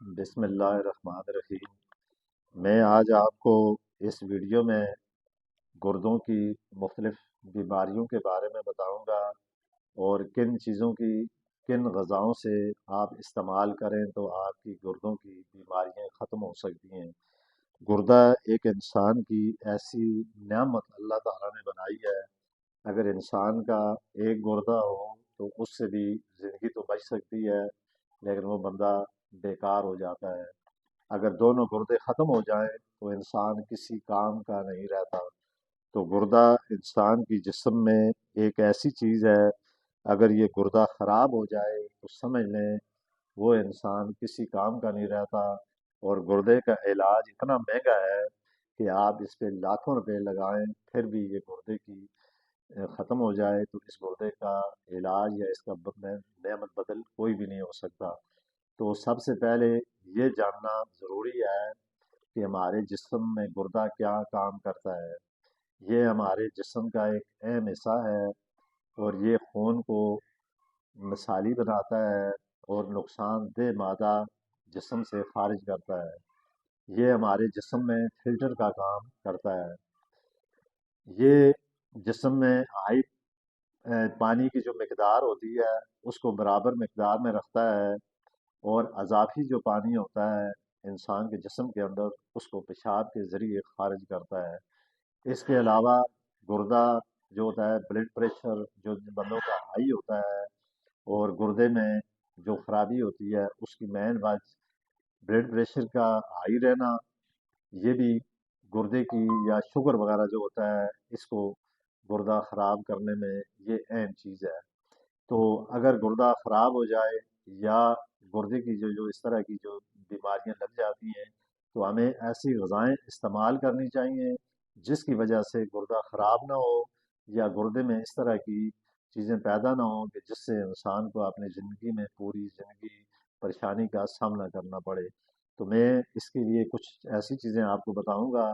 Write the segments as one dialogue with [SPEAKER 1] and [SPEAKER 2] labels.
[SPEAKER 1] بسم اللہ الرحمن الرحیم۔ میں آج آپ کو اس ویڈیو میں گردوں کی مختلف بیماریوں کے بارے میں بتاؤں گا اور کن چیزوں کی کن غذاؤں سے آپ استعمال کریں تو آپ کی گردوں کی بیماریاں ختم ہو سکتی ہیں۔ گردہ ایک انسان کی ایسی نعمت اللہ تعالیٰ نے بنائی ہے، اگر انسان کا ایک گردہ ہو تو اس سے بھی زندگی تو بچ سکتی ہے، لیکن وہ بندہ بیکار ہو جاتا ہے۔ اگر دونوں گردے ختم ہو جائیں تو انسان کسی کام کا نہیں رہتا۔ تو گردہ انسان کی جسم میں ایک ایسی چیز ہے، اگر یہ گردہ خراب ہو جائے تو سمجھ لیں وہ انسان کسی کام کا نہیں رہتا۔ اور گردے کا علاج اتنا مہنگا ہے کہ آپ اس پہ لاکھوں روپے لگائیں پھر بھی یہ گردے کی ختم ہو جائے تو اس گردے کا علاج یا اس کا نعمت بدل کوئی بھی نہیں ہو سکتا۔ تو سب سے پہلے یہ جاننا ضروری ہے کہ ہمارے جسم میں گردہ کیا کام کرتا ہے۔ یہ ہمارے جسم کا ایک اہم حصہ ہے اور یہ خون کو مثالی بناتا ہے اور نقصان دہ مادہ جسم سے خارج کرتا ہے۔ یہ ہمارے جسم میں فلٹر کا کام کرتا ہے۔ یہ جسم میں ہائی پانی کی جو مقدار ہوتی ہے اس کو برابر مقدار میں رکھتا ہے، اور اضافی جو پانی ہوتا ہے انسان کے جسم کے اندر اس کو پیشاب کے ذریعے خارج کرتا ہے۔ اس کے علاوہ گردہ جو ہوتا ہے، بلڈ پریشر جو بندوں کا ہائی ہوتا ہے اور گردے میں جو خرابی ہوتی ہے اس کی مین وجہ بلڈ پریشر کا ہائی رہنا، یہ بھی گردے کی یا شوگر وغیرہ جو ہوتا ہے اس کو گردہ خراب کرنے میں یہ اہم چیز ہے۔ تو اگر گردہ خراب ہو جائے یا گردے کی جو اس طرح کی جو بیماریاں لگ جاتی ہیں تو ہمیں ایسی غذائیں استعمال کرنی چاہیے جس کی وجہ سے گردہ خراب نہ ہو، یا گردے میں اس طرح کی چیزیں پیدا نہ ہوں کہ جس سے انسان کو اپنی زندگی میں پوری زندگی پریشانی کا سامنا کرنا پڑے۔ تو میں اس کے لیے کچھ ایسی چیزیں آپ کو بتاؤں گا،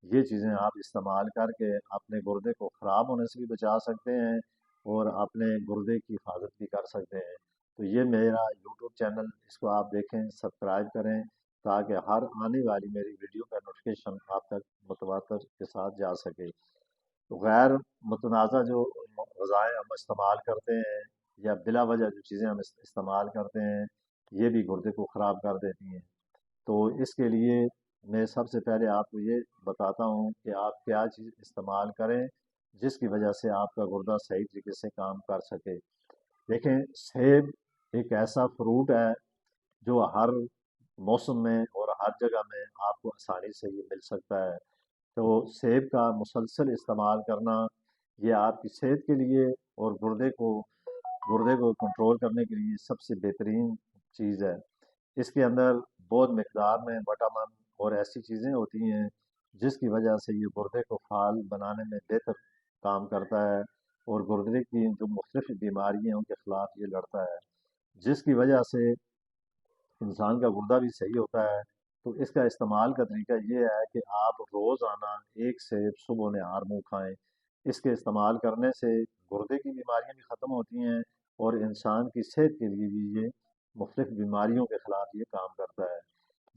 [SPEAKER 1] یہ چیزیں آپ استعمال کر کے اپنے گردے کو خراب ہونے سے بھی بچا سکتے ہیں اور اپنے گردے کی حفاظت بھی کر سکتے ہیں۔ تو یہ میرا یوٹیوب چینل، اس کو آپ دیکھیں، سبسکرائب کریں تاکہ ہر آنے والی میری ویڈیو کا نوٹیفیکیشن آپ تک متواتر کے ساتھ جا سکے۔ تو غیر متنازع جو غذائیں ہم استعمال کرتے ہیں یا بلا وجہ جو چیزیں ہم استعمال کرتے ہیں یہ بھی گردے کو خراب کر دیتی ہیں۔ تو اس کے لیے میں سب سے پہلے آپ کو یہ بتاتا ہوں کہ آپ کیا چیز استعمال کریں جس کی وجہ سے آپ کا گردہ صحیح طریقے سے کام کر سکے۔ دیکھیں، سیب ایک ایسا فروٹ ہے جو ہر موسم میں اور ہر جگہ میں آپ کو آسانی سے یہ مل سکتا ہے۔ تو سیب کا مسلسل استعمال کرنا یہ آپ کی صحت کے لیے اور گردے کو کنٹرول کرنے کے لیے سب سے بہترین چیز ہے۔ اس کے اندر بہت مقدار میں وٹامن اور ایسی چیزیں ہوتی ہیں جس کی وجہ سے یہ گردے کو فعال بنانے میں بہتر کام کرتا ہے اور گردے کی جو مختلف بیماریاں ہیں ان کے خلاف یہ لڑتا ہے، جس کی وجہ سے انسان کا گردہ بھی صحیح ہوتا ہے۔ تو اس کا استعمال کا طریقہ یہ ہے کہ آپ روزانہ ایک سیب صبح و نہار منہ کھائیں۔ اس کے استعمال کرنے سے گردے کی بیماریاں بھی ختم ہوتی ہیں اور انسان کی صحت کے لیے بھی یہ مختلف بیماریوں کے خلاف یہ کام کرتا ہے۔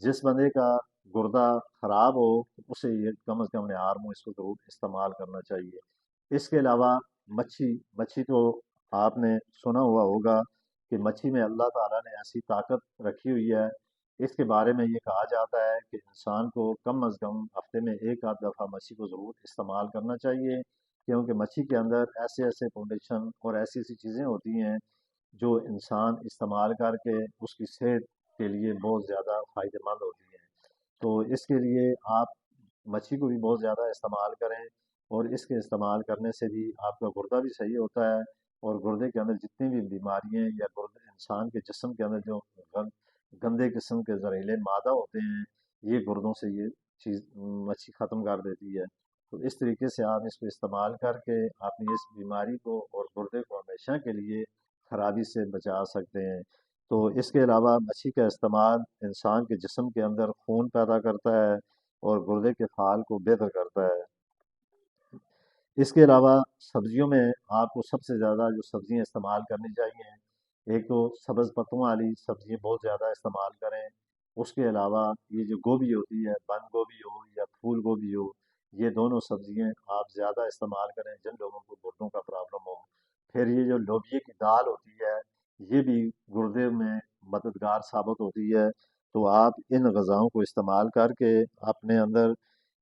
[SPEAKER 1] جس بندے کا گردہ خراب ہو اسے یہ کم از کم نہار منہ اس کو ضرور استعمال کرنا چاہیے۔ اس کے علاوہ مچھی تو آپ نے سنا ہوا ہوگا کہ مچھی میں اللہ تعالیٰ نے ایسی طاقت رکھی ہوئی ہے، اس کے بارے میں یہ کہا جاتا ہے کہ انسان کو کم از کم ہفتے میں ایک آدھ دفعہ مچھی کو ضرور استعمال کرنا چاہیے، کیونکہ مچھی کے اندر ایسے ایسے پروڈکشن اور ایسی ایسی چیزیں ہوتی ہیں جو انسان استعمال کر کے اس کی صحت کے لیے بہت زیادہ فائدہ مند ہوتی ہیں۔ تو اس کے لیے آپ مچھی کو بھی بہت زیادہ استعمال کریں، اور اس کے استعمال کرنے سے بھی آپ کا گردہ بھی صحیح ہوتا ہے، اور گردے کے اندر جتنی بھی بیماریاں یا گردے انسان کے جسم کے اندر جو گندے قسم کے زہریلے مادہ ہوتے ہیں یہ گردوں سے یہ چیز مچھی ختم کر دیتی ہے۔ تو اس طریقے سے آپ اس کو استعمال کر کے اپنی اس بیماری کو اور گردے کو ہمیشہ کے لیے خرابی سے بچا سکتے ہیں۔ تو اس کے علاوہ مچھی کا استعمال انسان کے جسم کے اندر خون پیدا کرتا ہے اور گردے کے فعال کو بہتر کرتا ہے۔ اس کے علاوہ سبزیوں میں آپ کو سب سے زیادہ جو سبزیاں استعمال کرنی چاہیے، ایک تو سبز پتوں والی سبزیاں بہت زیادہ استعمال کریں، اس کے علاوہ یہ جو گوبھی ہوتی ہے، بند گوبھی ہو یا پھول گوبھی ہو، یہ دونوں سبزیاں آپ زیادہ استعمال کریں جن لوگوں کو گردوں کا پرابلم ہو۔ پھر یہ جو لوبیے کی دال ہوتی ہے، یہ بھی گردے میں مددگار ثابت ہوتی ہے۔ تو آپ ان غذاؤں کو استعمال کر کے اپنے اندر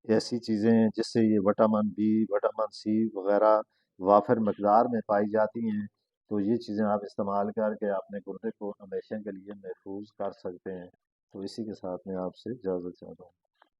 [SPEAKER 1] ایسی چیزیں جس سے یہ وٹامن بی، وٹامن سی وغیرہ وافر مقدار میں پائی جاتی ہیں، تو یہ چیزیں آپ استعمال کر کے اپنے گردے کو ہمیشہ کے لیے محفوظ کر سکتے ہیں۔ تو اسی کے ساتھ میں آپ سے اجازت چاہتا ہوں۔